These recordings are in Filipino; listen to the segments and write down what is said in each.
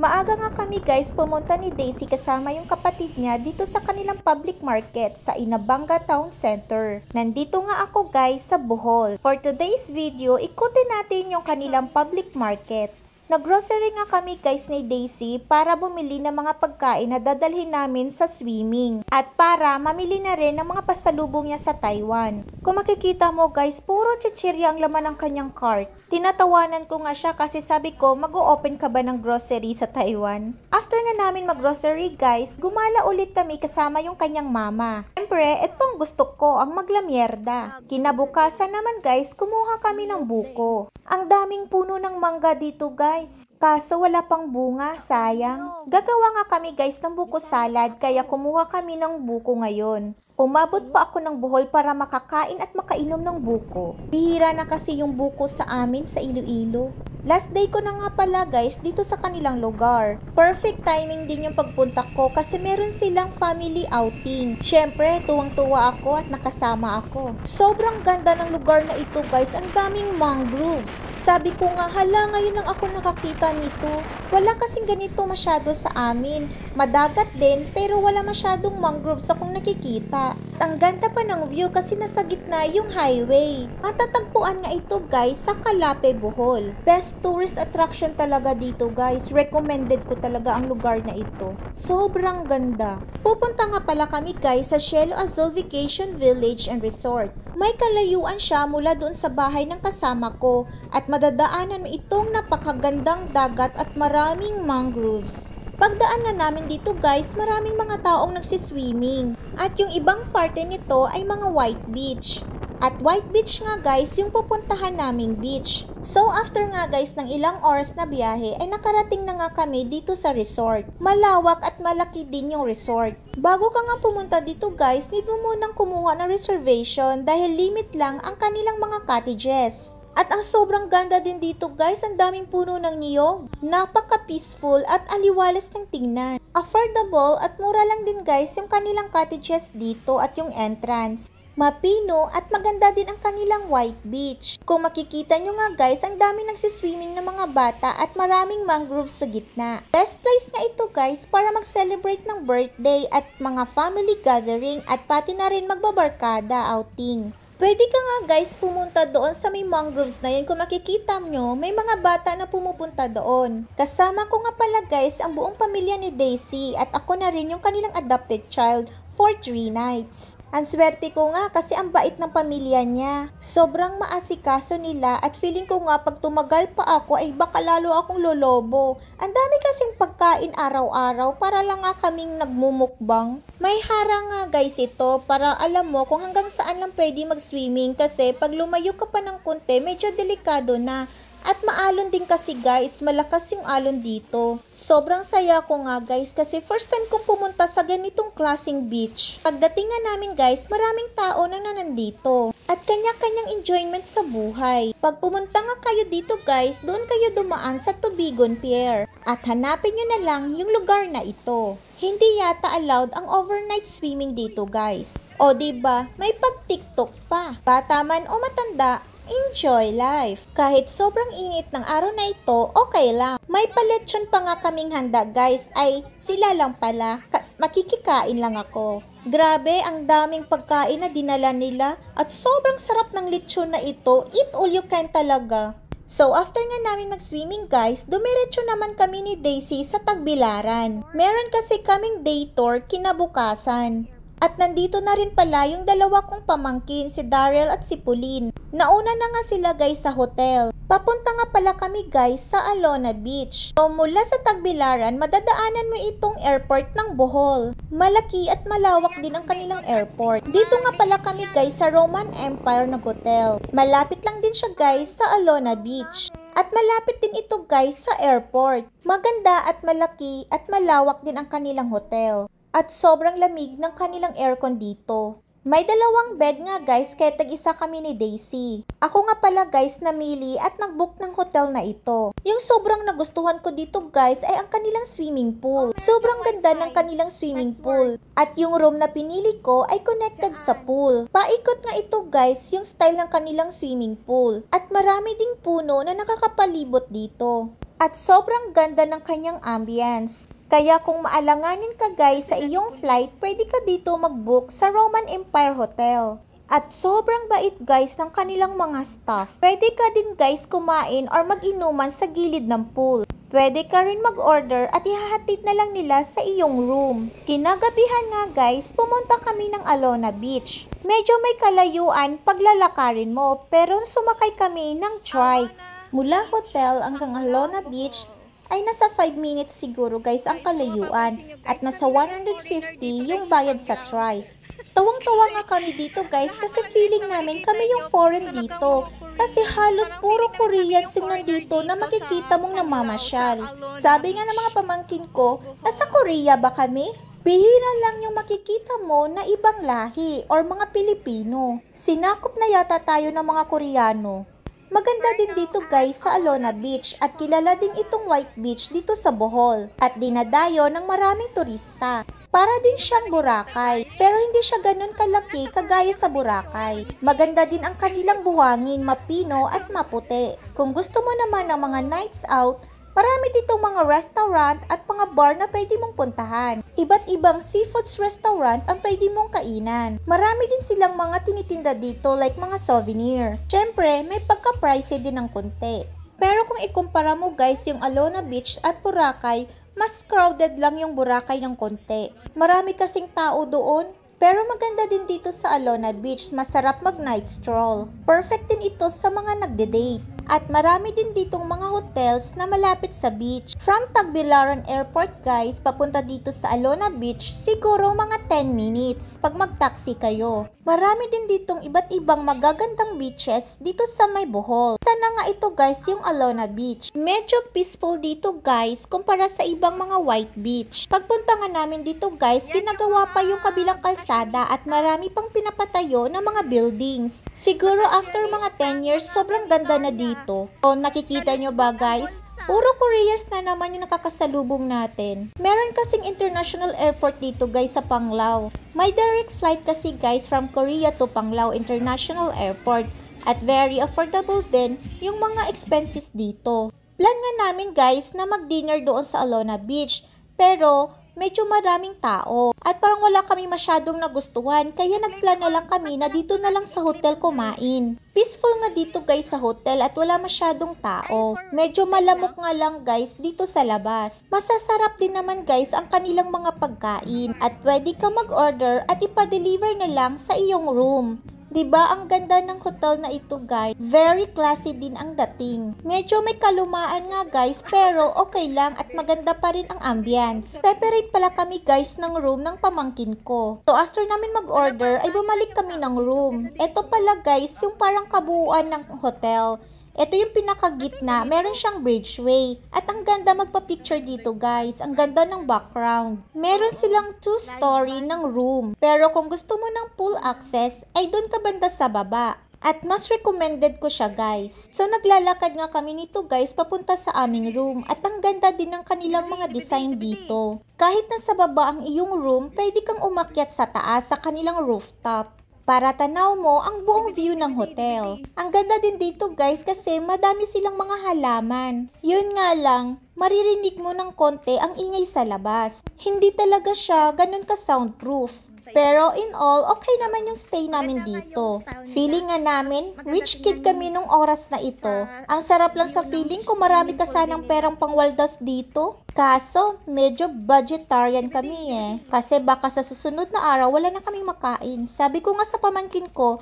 Maaga nga kami guys pumunta ni Daisy kasama yung kapatid niya dito sa kanilang public market sa Inabanga Town Center. Nandito nga ako guys sa Bohol. For today's video, ikutin natin yung kanilang public market. Naggrocery nga kami guys ni Daisy para bumili ng mga pagkain na dadalhin namin sa swimming at para mamili na rin ng mga pasalubong niya sa Taiwan. Kung makikita mo guys, puro chichirya ang laman ng kanyang cart. Tinatawanan ko nga siya kasi sabi ko, mag-o-open ka ba ng grocery sa Taiwan? After nga namin mag-grocery guys, gumala ulit kami kasama yung kanyang mama. Siyempre, itong gusto ko ang maglamyerda. Kinabukasan naman guys, kumuha kami ng buko. Ang daming puno ng mangga dito guys. Kaso wala pang bunga, sayang. Gagawa nga kami guys ng buko salad kaya kumuha kami ng buko ngayon. Umabot pa ako ng Bohol para makakain at makainom ng buko. Bihira na kasi yung buko sa amin sa Iloilo. Last day ko na nga pala guys dito sa kanilang lugar. Perfect timing din yung pagpunta ko kasi meron silang family outing. Syempre, tuwang-tuwa ako at nakasama ako. Sobrang ganda ng lugar na ito guys. Ang daming mangroves. Sabi ko nga, hala, ngayon lang ako nakakita nito. Wala kasing ganito masyado sa amin. Madagat din, pero wala masyadong mangroves akong nakikita. Ang ganda pa ng view kasi nasa gitna yung highway. Matatagpuan nga ito guys sa Calape, Bohol. Best tourist attraction talaga dito guys. Recommended ko talaga ang lugar na ito. Sobrang ganda. Pupunta nga pala kami guys sa Cielo Azul Vacation Village and Resort. May kalayuan siya mula doon sa bahay ng kasama ko at madadaanan mo itong napakagandang dagat at maraming mangroves. Pagdaan na namin dito guys, maraming mga taong nagsiswimming at yung ibang parte nito ay mga white beach. At white beach nga guys yung pupuntahan naming beach. So after nga guys ng ilang oras na biyahe ay nakarating na nga kami dito sa resort. Malawak at malaki din yung resort. Bago ka nga pumunta dito guys, need mo munang kumuha ng reservation dahil limit lang ang kanilang mga cottages. At ang sobrang ganda din dito guys, ang daming puno ng niyog. Napaka-peaceful at aliwalas ng tingnan. Affordable at mura lang din guys yung kanilang cottages dito at yung entrance. Mapino at maganda din ang kanilang white beach. Kung makikita nyo nga guys, ang dami nagsiswimming ng mga bata at maraming mangroves sa gitna. Best place nga ito guys para mag-celebrate ng birthday at mga family gathering at pati na rin magbabarkada outing. Pwede ka nga guys pumunta doon sa may mangroves na yun. Kung makikita nyo, may mga bata na pumupunta doon. Kasama ko nga pala guys ang buong pamilya ni Daisy at ako na rin yung kanilang adopted child for 3 nights. Ang swerte ko nga kasi ang bait ng pamilya niya. Sobrang maasikaso nila at feeling ko nga pag tumagal pa ako ay baka lalo akong lolobo. Ang dami kasing pagkain araw-araw para lang nga kaming nagmumukbang. May harang nga guys ito para alam mo kung hanggang saan lang pwede mag-swimming kasi pag lumayo ka pa ng konti medyo delikado na. At maalon din kasi guys, malakas yung alon dito. Sobrang saya ko nga guys kasi first time kong pumunta sa ganitong klaseng beach. Pagdating nga namin guys, maraming tao na nandito. At kanya-kanyang enjoyment sa buhay. Pag pumunta nga kayo dito guys, doon kayo dumaan sa Tubigon Pier. At hanapin nyo na lang yung lugar na ito. Hindi yata allowed ang overnight swimming dito guys. O diba, may pag-tiktok pa. Bata man o matanda, enjoy life. Kahit sobrang init ng araw na ito, okay lang. May paletsyon pa nga kaming handa guys, ay sila lang pala. Makikikain lang ako. Grabe, ang daming pagkain na dinala nila at sobrang sarap ng lechon na ito. Eat all you can talaga. So after nga namin mag-swimming guys, dumiretso naman kami ni Daisy sa Tagbilaran. Meron kasi kaming day tour kinabukasan. At nandito na rin pala yung dalawa kong pamangkin, si Daryl at si Pauline. Nauna na nga sila guys sa hotel. Papunta nga pala kami guys sa Alona Beach. So mula sa Tagbilaran, madadaanan mo itong airport ng Bohol. Malaki at malawak din ang kanilang airport. Dito nga pala kami guys sa Roman Empire na hotel. Malapit lang din siya guys sa Alona Beach. At malapit din ito guys sa airport. Maganda at malaki at malawak din ang kanilang hotel. At sobrang lamig ng kanilang aircon dito. May dalawang bed nga guys kaya tag-isa kami ni Daisy. Ako nga pala guys namili at nag-book ng hotel na ito. Yung sobrang nagustuhan ko dito guys ay ang kanilang swimming pool. Sobrang ganda ng kanilang swimming pool. At yung room na pinili ko ay connected sa pool. Paikot nga ito guys yung style ng kanilang swimming pool. At marami ding puno na nakakapalibot dito. At sobrang ganda ng kanyang ambience. Kaya kung maalanganin ka guys sa iyong flight, pwede ka dito mag-book sa Roman Empire Hotel. At sobrang bait guys ng kanilang mga staff. Pwede ka din guys kumain or mag-inuman sa gilid ng pool. Pwede ka rin mag-order at ihahatid na lang nila sa iyong room. Kinagabihan nga guys, pumunta kami ng Alona Beach. Medyo may kalayuan paglalakarin mo, pero sumakay kami ng trike. Mula hotel hanggang Alona Beach ay nasa 5 minutes siguro guys ang kalayuan at nasa 150 yung bayad sa trike. Tawang-tawa nga kami dito guys kasi feeling namin kami yung foreign dito. Kasi halos puro Koreans yung nandito na makikita mong namamasyal. Sabi nga ng mga pamangkin ko, nasa Korea ba kami? Bihira lang yung makikita mo na ibang lahi or mga Pilipino. Sinakop na yata tayo ng mga Koreano. Maganda din dito guys sa Alona Beach at kilala din itong White Beach dito sa Bohol at dinadayo ng maraming turista. Para din siyang Boracay, pero hindi siya ganun kalaki kagaya sa Boracay. Maganda din ang kanilang buhangin, mapino at maputi. Kung gusto mo naman ng mga nights out, marami ditong mga restaurant at mga bar na pwede mong puntahan. Iba't ibang seafoods restaurant ang pwede mong kainan. Marami din silang mga tinitinda dito like mga souvenir. Syempre, may pagka-pricey din ng konti. Pero kung ikumpara mo guys yung Alona Beach at Boracay, mas crowded lang yung Boracay ng konti. Marami kasing tao doon. Pero maganda din dito sa Alona Beach, masarap mag-night stroll. Perfect din ito sa mga nagde-date. At marami din ditong mga hotels na malapit sa beach. From Tagbilaran Airport guys, papunta dito sa Alona Beach, siguro mga 10 minutes pag mag-taxi kayo. Marami din ditong iba't ibang magagandang beaches dito sa may Bohol. Sana nga ito guys yung Alona Beach. Medyo peaceful dito guys kumpara sa ibang mga white beach. Pagpunta nga namin dito guys, ginagawa pa yung kabilang kalsada at marami pang pinapatayo na mga buildings. Siguro after mga 10 years, sobrang ganda na dito. So, nakikita nyo ba guys? Puro Koreans na naman yung nakakasalubong natin. Meron kasing international airport dito guys sa Panglao. May direct flight kasi guys from Korea to Panglao International Airport. At very affordable din yung mga expenses dito. Plan nga namin guys na mag-dinner doon sa Alona Beach. Pero medyo maraming tao at parang wala kami masyadong nagustuhan kaya nagplan na lang kami na dito na lang sa hotel kumain. Peaceful nga dito guys sa hotel at wala masyadong tao. Medyo malamok nga lang guys dito sa labas. Masasarap din naman guys ang kanilang mga pagkain at pwede ka mag-order at ipa-deliver na lang sa iyong room. Diba ang ganda ng hotel na ito guys? Very classy din ang dating. Medyo may kalumaan nga guys pero okay lang at maganda pa rin ang ambience. Separate pala kami guys ng room ng pamangkin ko. So after namin mag-order ay bumalik kami ng room. Ito pala guys yung parang kabuuan ng hotel. Ito yung pinakagitna, meron siyang bridgeway. At ang ganda magpa-picture dito guys, ang ganda ng background. Meron silang 2-story ng room. Pero kung gusto mo ng pool access, ay doon ka banda sa baba. At mas recommended ko siya guys. So naglalakad nga kami nito guys papunta sa aming room. At ang ganda din ng kanilang mga design dito. Kahit nasa baba ang iyong room, pwede kang umakyat sa taas sa kanilang rooftop para tanaw mo ang buong view ng hotel. Ang ganda din dito guys kasi madami silang mga halaman. Yun nga lang, maririnig mo ng konti ang ingay sa labas. Hindi talaga siya ganun ka soundproof. Pero in all, okay naman yung stay namin dito. Feeling nga namin, rich kid kami nung oras na ito. Ang sarap lang sa feeling kung marami ka sanang perang pangwaldas dito. Kaso, medyo budgetarian kami Kasi baka sa susunod na araw, wala na kaming makain. Sabi ko nga sa pamangkin ko,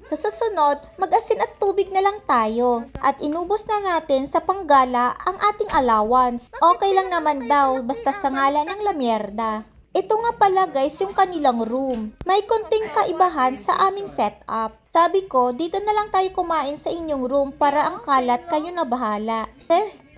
sa susunod, mag-asin at tubig na lang tayo. At inubos na natin sa panggala ang ating allowance. Okay lang naman daw, basta sa ngalan ng lamierda. Ito nga pala guys yung kanilang room. May konting kaibahan sa aming setup. Sabi ko, dito na lang tayo kumain sa inyong room para ang kalat kayo na bahala.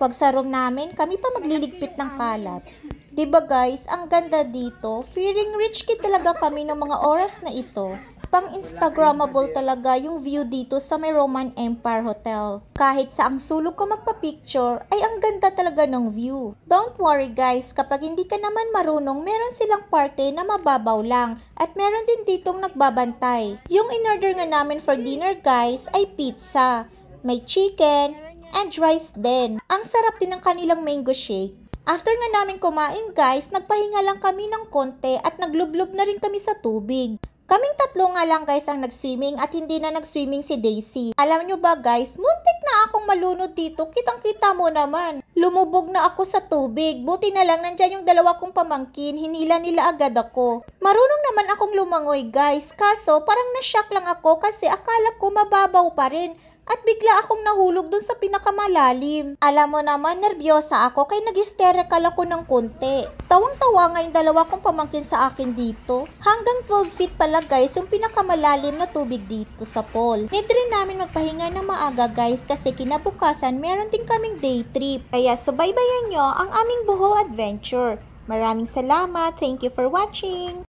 Pag sa room namin, kami pa magliligpit ng kalat. Diba guys, ang ganda dito. Feeling rich kid talaga kami ng mga oras na ito. Pang-instagrammable talaga yung view dito sa may Roman Empire Hotel. Kahit sa ang sulok ko magpa-picture, ay ang ganda talaga ng view. Don't worry guys, kapag hindi ka naman marunong, meron silang parte na mababaw lang. At meron din ditong nagbabantay. Yung in-order nga namin for dinner guys ay pizza. May chicken, and rice din. Ang sarap din ng kanilang mango shake. After nga namin kumain guys, nagpahinga lang kami ng konti at naglublob na rin kami sa tubig. Kaming tatlo nga lang guys ang nag-swimming at hindi na nag-swimming si Daisy. Alam nyo ba guys, muntik na akong malunod dito, kitang-kita mo naman. Lumubog na ako sa tubig, buti na lang nandyan yung dalawa kong pamangkin, hinila nila agad ako. Marunong naman akong lumangoy guys, kaso parang na-shock lang ako kasi akala ko mababaw pa rin. At bigla akong nahulog dun sa pinakamalalim. Alam mo naman, nervyosa ako kaya nag-hysterical ako ng konti. Tawang-tawa nga yung dalawa kong pamangkin sa akin dito. Hanggang 12 feet pala guys yung pinakamalalim na tubig dito sa pool. Need rin namin magpahinga ng maaga guys kasi kinabukasan meron din kaming day trip. Kaya subaybayan nyo ang aming Bohol adventure. Maraming salamat. Thank you for watching.